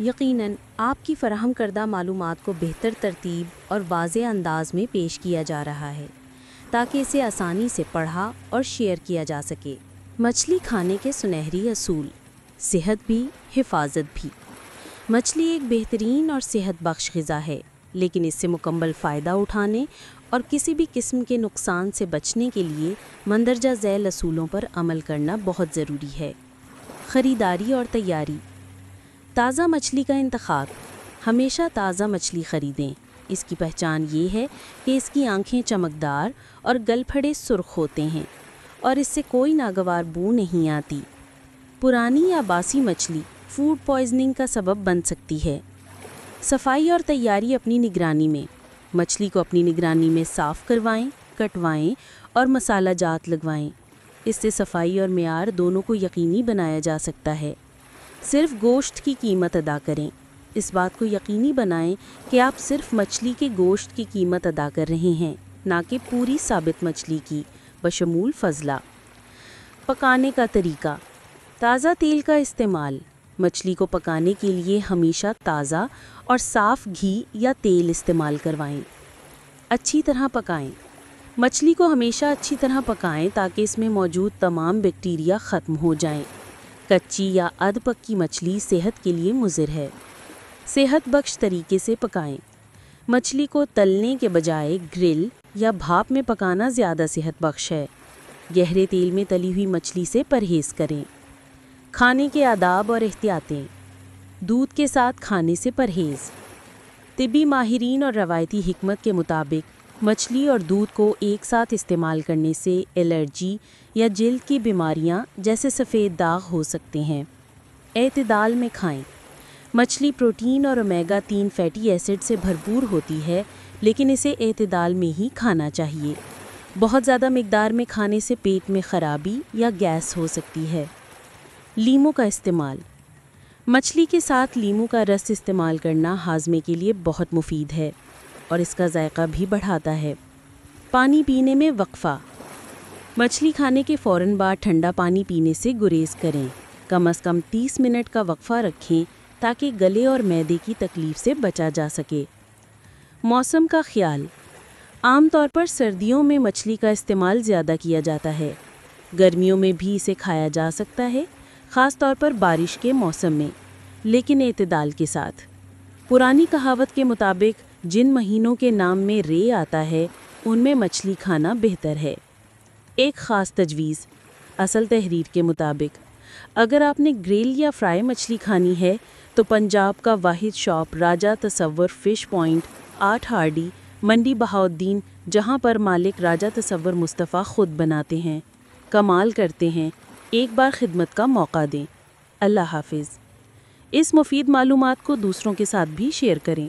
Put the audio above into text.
یقیناً آپ کی فراہم کردہ معلومات کو بہتر ترتیب اور واضح انداز میں پیش کیا جا رہا ہے تاکہ اسے آسانی سے پڑھا اور شیئر کیا جا سکے۔ مچھلی کھانے کے سنہری اصول، صحت بھی حفاظت بھی۔ مچھلی ایک بہترین اور صحت بخش غذا ہے، لیکن اس سے مکمل فائدہ اٹھانے اور کسی بھی قسم کے نقصان سے بچنے کے لیے مندرجہ ذیل اصولوں پر عمل کرنا بہت ضروری ہے۔ خریداری اور تیاری۔ تازہ مچھلی کا انتخاب۔ ہمیشہ تازہ مچھلی خریدیں۔ اس کی پہچان یہ ہے کہ اس کی آنکھیں چمکدار اور گل پھڑے سرخ ہوتے ہیں اور اس سے کوئی ناگوار بو نہیں آتی۔ پرانی یا باسی مچھلی فوڈ پوائزننگ کا سبب بن سکتی ہے۔ صفائی اور تیاری اپنی نگرانی میں۔ مچھلی کو اپنی نگرانی میں صاف کروائیں، کٹوائیں اور مسالہ جات لگوائیں۔ اس سے صفائی اور معیار دونوں کو یقینی بنایا جا سکتا ہے۔ صرف گوشت کی قیمت ادا کریں۔ اس بات کو یقینی بنائیں کہ آپ صرف مچھلی کے گوشت کی قیمت ادا کر رہے ہیں، نہ کہ پوری ثابت مچھلی کی بشمول فضلہ۔ پکانے کا طریقہ۔ تازہ تیل کا استعمال۔ مچھلی کو پکانے کے لیے ہمیشہ تازہ اور صاف گھی یا تیل استعمال کروائیں۔ اچھی طرح پکائیں۔ مچھلی کو ہمیشہ اچھی طرح پکائیں تاکہ اس میں موجود تمام بیکٹیریا ختم ہو جائیں۔ کچی یا ادھ پکی مچھلی صحت کے لیے مضر ہے۔ صحت بخش طریقے سے پکائیں۔ مچھلی کو تلنے کے بجائے گرل یا بھاپ میں پکانا زیادہ صحت بخش ہے۔ گہرے تیل میں تلی ہوئی مچھلی سے پرہیز کریں۔ کھانے کے آداب اور احتیاطیں۔ دودھ کے ساتھ کھانے سے پرہیز۔ طبی ماہرین اور روایتی حکمت کے مطابق مچھلی اور دودھ کو ایک ساتھ استعمال کرنے سے الرجی یا جلد کی بیماریاں جیسے سفید داغ ہو سکتے ہیں۔ اعتدال میں کھائیں۔ مچھلی پروٹین اور اومیگا 3 فیٹی ایسڈ سے بھرپور ہوتی ہے، لیکن اسے اعتدال میں ہی کھانا چاہیے۔ بہت زیادہ مقدار میں کھانے سے پیٹ میں خرابی یا گیس ہو سکتی ہے۔ لیموں کا استعمال۔ مچھلی کے ساتھ لیموں کا رس استعمال کرنا ہاضمے کے لیے بہت مفید ہے اور اس کا ذائقہ بھی بڑھاتا ہے۔ پانی پینے میں وقفہ۔ مچھلی کھانے کے فوراً بعد ٹھنڈا پانی پینے سے گریز کریں۔ کم از کم 30 منٹ کا وقفہ رکھیں تاکہ گلے اور معدے کی تکلیف سے بچا جا سکے۔ موسم کا خیال۔ عام طور پر سردیوں میں مچھلی کا استعمال زیادہ کیا جاتا ہے۔ گرمیوں میں بھی اسے کھایا جا سکتا ہے، خاص طور پر بارش کے موسم میں، لیکن اعتدال کے ساتھ۔ پرانی کہاوت کے مطابق جن مہینوں کے نام میں رے آتا ہے ان میں مچھلی کھانا بہتر ہے۔ ایک خاص تجویز۔ اصل تحریر کے مطابق اگر آپ نے گریل یا فرائی مچھلی کھانی ہے تو پنجاب کا واحد شاپ راجہ تصور فش پوائنٹ 8 ہارڈی منڈی بہاؤالدین، جہاں پر مالک راجہ تصور مصطفیٰ خود بناتے ہیں، کمال کرتے ہیں۔ ایک بار خدمت کا موقع دیں۔ اللہ حافظ۔ اس مفید معلومات کو دوسروں کے ساتھ بھی شیئر کریں۔